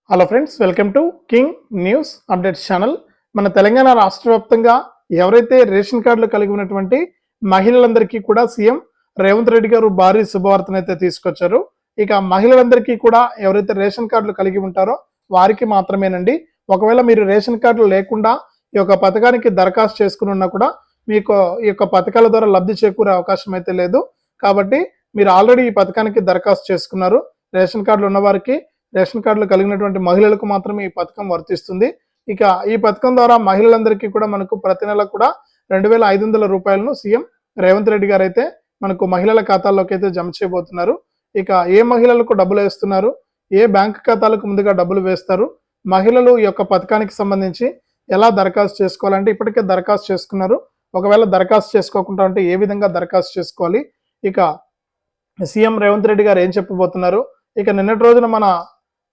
Hello friends, welcome to king news updates channel. మన తెలంగాణ రాష్ట్ర వ్యాప్తంగా ఎవరైతే రేషన్ కార్డులు కలిగి ఉన్నటువంటి మహిళలందరికీ కూడా సీఎం రేవంత్ రెడ్డి గారు భారీ శుభవార్తను అయితే తీసుకొచ్చారు. ఇక మహిళలందరికీ కూడా ఎవరైతే రేషన్ కార్డులు కలిగి ఉంటారో వారికి మాత్రమేనండి. ఒకవేళ మీరు రేషన్ కార్డులు లేకుండా ఈ యొక్క పథకానికి దరఖాస్తు చేసుకుని ఉన్నా కూడా మీకు ఈ యొక్క పథకాల ద్వారా లబ్ధి చేకూరే అవకాశం అయితే లేదు. కాబట్టి మీరు ఆల్రెడీ ఈ పథకానికి దరఖాస్తు చేసుకున్నారు. రేషన్ కార్డులు ఉన్న వారికి, రేషన్ కార్డులు కలిగినటువంటి మహిళలకు మాత్రమే ఈ పథకం వర్తిస్తుంది. ఇక ఈ పథకం ద్వారా మహిళలందరికీ కూడా మనకు ప్రతి నెల కూడా 2,500 రూపాయలను సీఎం రేవంత్ రెడ్డి గారు అయితే మనకు మహిళల ఖాతాల్లోకి అయితే జమ చేయబోతున్నారు. ఇక ఏ మహిళలకు డబ్బులు వేస్తున్నారు, ఏ బ్యాంక్ ఖాతాలకు ముందుగా డబ్బులు వేస్తారు, మహిళలు ఈ యొక్క పథకానికి సంబంధించి ఎలా దరఖాస్తు చేసుకోవాలంటే ఇప్పటికే దరఖాస్తు చేసుకున్నారు. ఒకవేళ దరఖాస్తు చేసుకోకుండా ఉంటే ఏ విధంగా దరఖాస్తు చేసుకోవాలి, ఇక సీఎం రేవంత్ రెడ్డి గారు ఏం చెప్పబోతున్నారు. ఇక నిన్నటి రోజున మన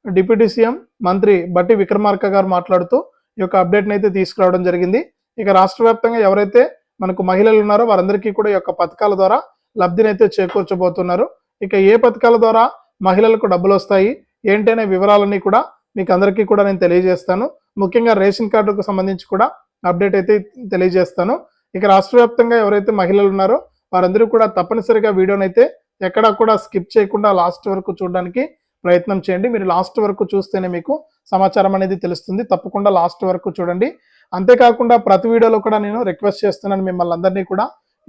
డిప్యూటీ సీఎం మంత్రి బట్టి విక్రమార్క గారు మాట్లాడుతూ ఈ యొక్క అప్డేట్ని అయితే తీసుకురావడం జరిగింది. ఇక రాష్ట్ర వ్యాప్తంగా ఎవరైతే మనకు మహిళలు ఉన్నారో వారందరికీ కూడా ఈ యొక్క పథకాల ద్వారా లబ్ధిని అయితే చేకూర్చబోతున్నారు. ఇక ఏ పథకాల ద్వారా మహిళలకు డబ్బులు వస్తాయి ఏంటనే వివరాలన్నీ కూడా మీకు అందరికీ కూడా నేను తెలియజేస్తాను. ముఖ్యంగా రేషన్ కార్డుకు సంబంధించి కూడా అప్డేట్ అయితే తెలియజేస్తాను. ఇక రాష్ట్ర వ్యాప్తంగా ఎవరైతే మహిళలు ఉన్నారో వారందరూ కూడా తప్పనిసరిగా వీడియోని అయితే ఎక్కడా కూడా స్కిప్ చేయకుండా లాస్ట్ వరకు చూడడానికి ప్రయత్నం చేయండి. మీరు లాస్ట్ వరకు చూస్తేనే మీకు సమాచారం అనేది తెలుస్తుంది. తప్పకుండా లాస్ట్ వరకు చూడండి. అంతేకాకుండా ప్రతి వీడియోలో కూడా నేను రిక్వెస్ట్ చేస్తున్నాను మిమ్మల్ని అందరినీ కూడా,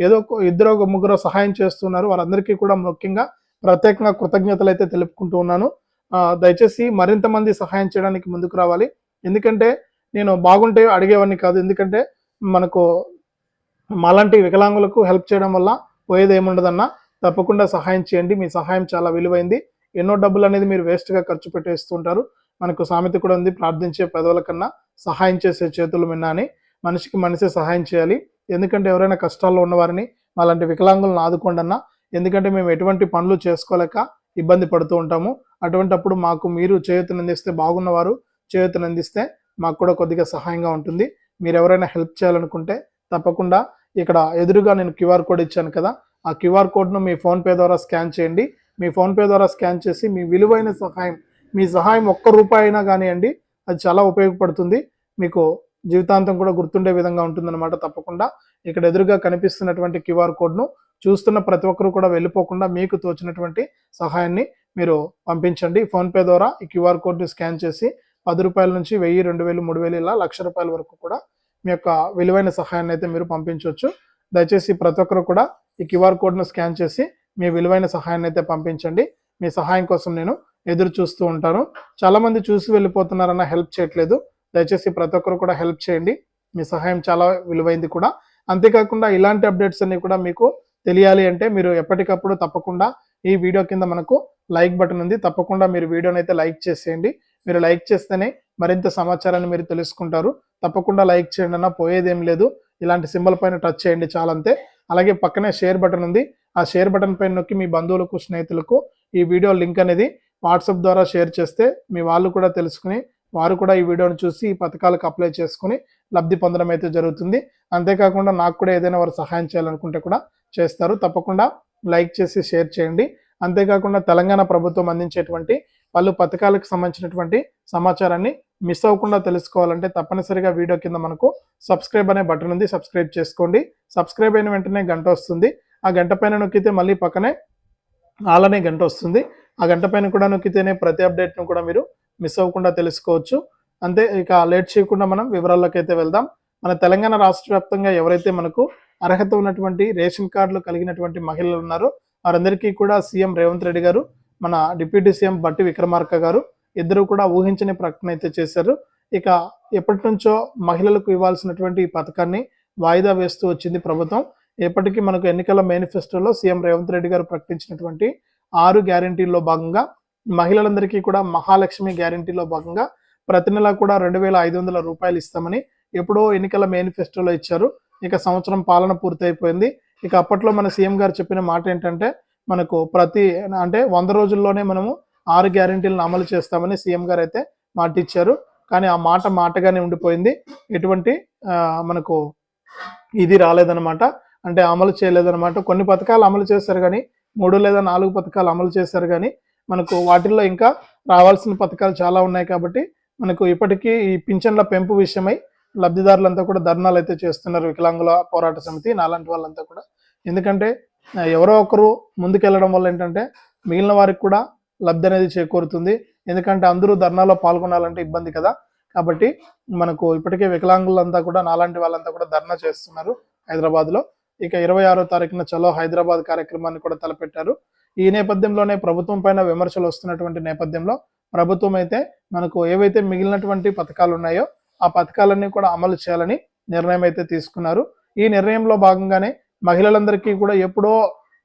ఏదో ఇద్దరు ముగ్గురు సహాయం చేస్తున్నారు వారందరికీ కూడా ముఖ్యంగా ప్రత్యేకంగా కృతజ్ఞతలు అయితే తెలుపుకుంటూ ఉన్నాను. దయచేసి మరింత మంది సహాయం చేయడానికి ముందుకు రావాలి. ఎందుకంటే నేను బాగుంటే అడిగేవాడిని కాదు. ఎందుకంటే మనకు మాలాంటి వికలాంగులకు హెల్ప్ చేయడం వల్ల పోయేది ఏముండదన్నా. తప్పకుండా సహాయం చేయండి. మీ సహాయం చాలా విలువైంది. ఎన్నో డబ్బులు అనేది మీరు వేస్ట్గా ఖర్చు పెట్టేస్తుంటారు. మనకు సామెత కూడా ఉంది, ప్రార్థించే పెదవుల కన్నా సహాయం చేసే చేతులు మిన్నా అని. మనిషికి మనిషే సహాయం చేయాలి. ఎందుకంటే ఎవరైనా కష్టాల్లో ఉన్నవారిని అలాంటి వికలాంగులను ఆదుకోండి అన్న. ఎందుకంటే మేము ఎటువంటి పనులు చేసుకోలేక ఇబ్బంది పడుతూ ఉంటాము. అటువంటప్పుడు మాకు మీరు చేయూతనందిస్తే, బాగున్నవారు చేయూతనందిస్తే మాకు కూడా కొద్దిగా సహాయంగా ఉంటుంది. మీరు ఎవరైనా హెల్ప్ చేయాలనుకుంటే తప్పకుండా ఇక్కడ ఎదురుగా నేను క్యూఆర్ కోడ్ ఇచ్చాను కదా, ఆ క్యూఆర్ కోడ్ను మీ ఫోన్పే ద్వారా స్కాన్ చేయండి. మీ ఫోన్పే ద్వారా స్కాన్ చేసి మీ విలువైన సహాయం, మీ సహాయం ₹1 అయినా కానివ్వండి, అది చాలా ఉపయోగపడుతుంది. మీకు జీవితాంతం కూడా గుర్తుండే విధంగా ఉంటుందన్నమాట. తప్పకుండా ఇక్కడ ఎదురుగా కనిపిస్తున్నటువంటి క్యూఆర్ కోడ్ను చూస్తున్న ప్రతి ఒక్కరు కూడా వెళ్ళిపోకుండా మీకు తోచినటువంటి సహాయాన్ని మీరు పంపించండి. ఫోన్పే ద్వారా ఈ క్యూఆర్ కోడ్ని స్కాన్ చేసి ₹10 నుంచి 1000, 2000, 3000 ఇలా ₹1,00,000 వరకు కూడా మీ యొక్క విలువైన సహాయాన్ని అయితే మీరు పంపించవచ్చు. దయచేసి ప్రతి ఒక్కరు కూడా ఈ క్యూఆర్ కోడ్ను స్కాన్ చేసి మీ విలువైన సహాయాన్ని అయితే పంపించండి. మీ సహాయం కోసం నేను ఎదురు చూస్తూ ఉంటాను. చాలామంది చూసి వెళ్ళిపోతున్నారన్న హెల్ప్ చేయట్లేదు. దయచేసి ప్రతి ఒక్కరు కూడా హెల్ప్ చేయండి. మీ సహాయం చాలా విలువైంది కూడా. అంతేకాకుండా ఇలాంటి అప్డేట్స్ అన్ని కూడా మీకు తెలియాలి అంటే మీరు ఎప్పటికప్పుడు తప్పకుండా ఈ వీడియో కింద మనకు లైక్ బటన్ ఉంది. తప్పకుండా మీరు వీడియోని అయితే లైక్ చేసేయండి. మీరు లైక్ చేస్తేనే మరింత సమాచారాన్ని మీరు తెలుసుకుంటారు. తప్పకుండా లైక్ చేయండి అన్న, పోయేదేం లేదు. ఇలాంటి సింబల్ పైన టచ్ చేయండి చాలంతే. అలాగే పక్కనే షేర్ బటన్ ఉంది. ఆ షేర్ బటన్ పైన నొక్కి మీ బంధువులకు, స్నేహితులకు ఈ వీడియో లింక్ అనేది వాట్సాప్ ద్వారా షేర్ చేస్తే మీ వాళ్ళు కూడా తెలుసుకుని వారు కూడా ఈ వీడియోని చూసి ఈ పథకాలకు అప్లై చేసుకుని లబ్ధి పొందడం అయితే జరుగుతుంది. అంతేకాకుండా నాకు కూడా ఏదైనా వారు సహాయం చేయాలనుకుంటే కూడా చేస్తారు. తప్పకుండా లైక్ చేసి షేర్ చేయండి. అంతేకాకుండా తెలంగాణ ప్రభుత్వం అందించేటువంటి పలు పథకాలకు సంబంధించినటువంటి సమాచారాన్ని మిస్ అవ్వకుండా తెలుసుకోవాలంటే తప్పనిసరిగా వీడియో కింద మనకు సబ్స్క్రైబ్ అనే బటన్ ఉంది. సబ్స్క్రైబ్ చేసుకోండి. సబ్స్క్రైబ్ అయిన వెంటనే గంట వస్తుంది. ఆ గంట పైన నొక్కితే మళ్ళీ పక్కనే ఆల్ అనే గంట వస్తుంది. ఆ గంట పైన కూడా నొక్కితేనే ప్రతి అప్డేట్ను కూడా మీరు మిస్ అవ్వకుండా తెలుసుకోవచ్చు. అంతే, ఇక లేట్ చేయకుండా మనం వివరాల్లోకి అయితే వెళ్దాం. మన తెలంగాణ రాష్ట్ర వ్యాప్తంగా ఎవరైతే మనకు అర్హత ఉన్నటువంటి రేషన్ కార్డులు కలిగినటువంటి మహిళలు ఉన్నారో వారందరికీ కూడా సీఎం రేవంత్ రెడ్డి గారు, మన డిప్యూటీ సీఎం బట్టి విక్రమార్క గారు ఇద్దరు కూడా ఊహించని ప్రకటన అయితే చేశారు. ఇక ఎప్పటి నుంచో మహిళలకు ఇవ్వాల్సినటువంటి ఈ పథకాన్ని వాయిదా వేస్తూ వచ్చింది ప్రభుత్వం. ఎప్పటికీ మనకు ఎన్నికల మేనిఫెస్టోలో సీఎం రేవంత్ రెడ్డి గారు ప్రకటించినటువంటి 6 గ్యారెంటీల్లో భాగంగా మహిళలందరికీ కూడా మహాలక్ష్మి గ్యారెంటీలో భాగంగా ప్రతి నెల కూడా ₹2,500 ఇస్తామని ఎప్పుడో ఎన్నికల మేనిఫెస్టోలో ఇచ్చారు. ఇక సంవత్సరం పాలన పూర్తయిపోయింది. ఇక అప్పట్లో మన సీఎం గారు చెప్పిన మాట ఏంటంటే మనకు 100 రోజుల్లోనే మనము 6 గ్యారెంటీలను అమలు చేస్తామని సీఎం గారు అయితే మాట ఇచ్చారు. కానీ ఆ మాట మాటగానే ఉండిపోయింది. ఎటువంటి మనకు ఇది రాలేదన్నమాట. అంటే అమలు చేయలేదన్నమాట. కొన్ని పథకాలు అమలు చేశారు కానీ 3 లేదా 4 పథకాలు అమలు చేశారు కానీ మనకు వాటిల్లో ఇంకా రావాల్సిన పథకాలు చాలా ఉన్నాయి కాబట్టి మనకు ఇప్పటికీ ఈ పింఛన్ల పెంపు విషయమై లబ్ధిదారులంతా కూడా ధర్నాలు అయితే చేస్తున్నారు. వికలాంగుల పోరాట సమితి నాలాంటి వాళ్ళంతా కూడా. ఎందుకంటే ఎవరో ఒకరు ముందుకెళ్ళడం వల్ల ఏంటంటే మిగిలిన వారికి కూడా లబ్ధి అనేది చేకూరుతుంది. ఎందుకంటే అందరూ ధర్నాలో పాల్గొనాలంటే ఇబ్బంది కదా. కాబట్టి మనకు ఇప్పటికే వికలాంగులంతా కూడా నాలాంటి వాళ్ళంతా కూడా ధర్నా చేస్తున్నారు హైదరాబాద్లో. ఇక 26వ తారీఖున చలో హైదరాబాద్ కార్యక్రమాన్ని కూడా తలపెట్టారు. ఈ నేపథ్యంలోనే ప్రభుత్వం పైన విమర్శలు వస్తున్నటువంటి నేపథ్యంలో ప్రభుత్వం అయితే మనకు ఏవైతే మిగిలినటువంటి పథకాలు ఉన్నాయో ఆ పథకాలన్నీ కూడా అమలు చేయాలని నిర్ణయం అయితే తీసుకున్నారు. ఈ నిర్ణయంలో భాగంగానే మహిళలందరికీ కూడా ఎప్పుడో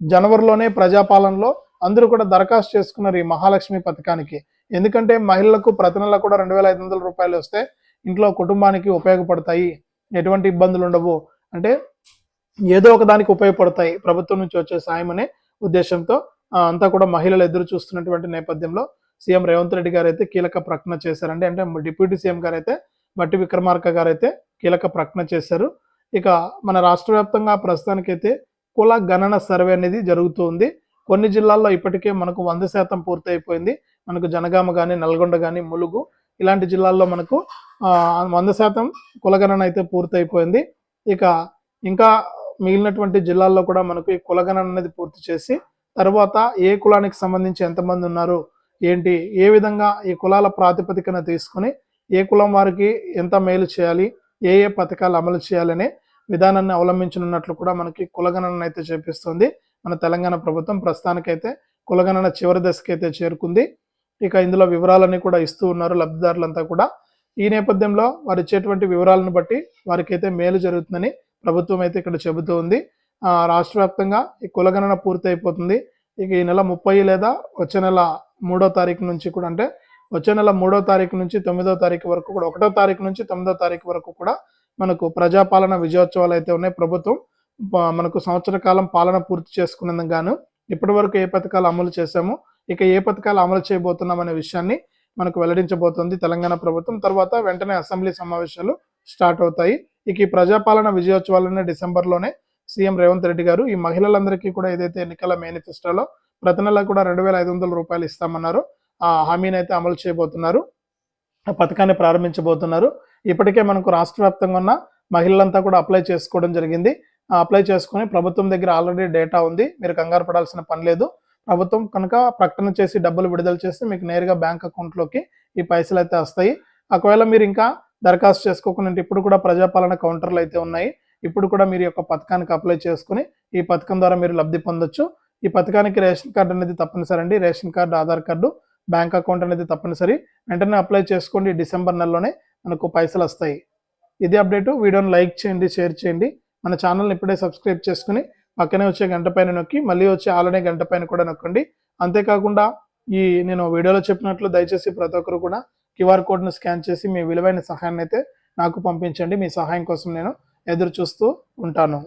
జనవరిలోనే ప్రజాపాలనలో అందరూ కూడా దరఖాస్తు చేసుకున్నారు ఈ మహాలక్ష్మి పథకానికి. ఎందుకంటే మహిళలకు ప్రతి నెల కూడా 2,500 రూపాయలు వస్తే ఇంట్లో కుటుంబానికి ఉపయోగపడతాయి, ఎటువంటి ఇబ్బందులు ఉండవు, అంటే ఏదో ఒక దానికి ఉపయోగపడతాయి ప్రభుత్వం నుంచి వచ్చే సాయం అనే ఉద్దేశంతో అంతా కూడా మహిళలు ఎదురు చూస్తున్నటువంటి నేపథ్యంలో సీఎం రేవంత్ రెడ్డి గారు అయితే కీలక ప్రకటన చేశారండి. అంటే డిప్యూటీ సీఎం గారు అయితే బట్టి విక్రమార్క గారు అయితే కీలక ప్రకటన చేశారు. ఇక మన రాష్ట్ర వ్యాప్తంగా ప్రస్తుతానికైతే కుల గణన సర్వే అనేది జరుగుతుంది. కొన్ని జిల్లాల్లో ఇప్పటికే మనకు 100% పూర్తి అయిపోయింది. మనకు జనగామ కానీ, నల్గొండ కానీ, ములుగు ఇలాంటి జిల్లాల్లో మనకు 100% కులగణన అయితే పూర్తి అయిపోయింది. ఇక ఇంకా మిగిలినటువంటి జిల్లాల్లో కూడా మనకు ఈ కులగణన అనేది పూర్తి చేసి తర్వాత ఏ కులానికి సంబంధించి ఎంతమంది ఉన్నారు ఏంటి, ఏ విధంగా ఈ కులాల ప్రాతిపదికన తీసుకుని ఏ కులం వారికి ఎంత మేలు చేయాలి, ఏ ఏ పథకాలు అమలు చేయాలనే విధానాన్ని అవలంబించనున్నట్లు కూడా మనకి కులగణన అయితే చేపిస్తుంది మన తెలంగాణ ప్రభుత్వం. ప్రస్తుతానికైతే కులగణన చివరి దశకి అయితే చేరుకుంది. ఇక ఇందులో వివరాలన్నీ కూడా ఇస్తూ ఉన్నారు లబ్ధిదారులంతా కూడా. ఈ నేపథ్యంలో వారు ఇచ్చేటువంటి వివరాలను బట్టి వారికి అయితే మేలు జరుగుతుందని ప్రభుత్వం అయితే ఇక్కడ చెబుతూ ఉంది. రాష్ట్ర వ్యాప్తంగా ఈ కులగణన పూర్తి అయిపోతుంది. ఇక ఈ నెల 30 లేదా వచ్చే నెల 3వ తారీఖు నుంచి కూడా, అంటే వచ్చే నెల 3వ తారీఖు నుంచి 9వ తారీఖు వరకు కూడా, 1వ తారీఖు నుంచి 9వ తారీఖు వరకు కూడా మనకు ప్రజాపాలన విజయోత్సవాలు అయితే ఉన్నాయి. ప్రభుత్వం మనకు సంవత్సర కాలం పాలన పూర్తి చేసుకున్నందుకు గాను ఇప్పటి వరకు ఏ పథకాలు అమలు చేశామో, ఇక ఏ పథకాలు అమలు చేయబోతున్నాం అనే విషయాన్ని మనకు వెల్లడించబోతోంది తెలంగాణ ప్రభుత్వం. తర్వాత వెంటనే అసెంబ్లీ సమావేశాలు స్టార్ట్ అవుతాయి. ఇక ఈ ప్రజాపాలన విజయోత్సవాలనే డిసెంబర్లోనే సీఎం రేవంత్ రెడ్డి గారు ఈ మహిళలందరికీ కూడా ఏదైతే ఎన్నికల మేనిఫెస్టోలో ప్రతి నెల కూడా 2,500 రూపాయలు ఇస్తామన్నారో ఆ హామీని అయితే అమలు చేయబోతున్నారు, ఆ పథకాన్ని ప్రారంభించబోతున్నారు. ఇప్పటికే మనకు రాష్ట్ర వ్యాప్తంగా ఉన్న మహిళలంతా కూడా అప్లై చేసుకోవడం జరిగింది. అప్లై చేసుకుని ప్రభుత్వం దగ్గర ఆల్రెడీ డేటా ఉంది, మీరు కంగారు పడాల్సిన పని లేదు. ప్రభుత్వం కనుక ప్రకటన చేసి డబ్బులు విడుదల చేస్తే మీకు నేరుగా బ్యాంక్ అకౌంట్లోకి ఈ పైసలు అయితే వస్తాయి. ఒకవేళ మీరు ఇంకా దరఖాస్తు చేసుకోకుండా ఇప్పుడు కూడా ప్రజాపాలన కౌంటర్లు అయితే ఉన్నాయి, ఇప్పుడు కూడా మీరు యొక్క పథకానికి అప్లై చేసుకుని ఈ పథకం ద్వారా మీరు లబ్ధి పొందొచ్చు. ఈ పథకానికి రేషన్ కార్డు అనేది తప్పనిసరి అండి. Ration card, Aadhaar card, bank account అనేది తప్పనిసరి. వెంటనే అప్లై చేసుకోండి. డిసెంబర్ నెలలోనే మనకు పైసలు వస్తాయి. ఇది అప్డేటు. వీడియోని లైక్ చేయండి, షేర్ చేయండి. మన ఛానల్ని ఇప్పుడే సబ్స్క్రైబ్ చేసుకుని పక్కనే వచ్చే గంట పైన నొక్కి మళ్ళీ వచ్చే ఆల్రెడీ గంట పైన కూడా నొక్కండి. అంతేకాకుండా నేను వీడియోలో చెప్పినట్లు దయచేసి ప్రతి ఒక్కరు కూడా QR కోడ్ను స్కాన్ చేసి మీ విలువైన సహాయాన్ని అయితే నాకు పంపించండి. మీ సహాయం కోసం నేను ఎదురు చూస్తూ ఉంటాను.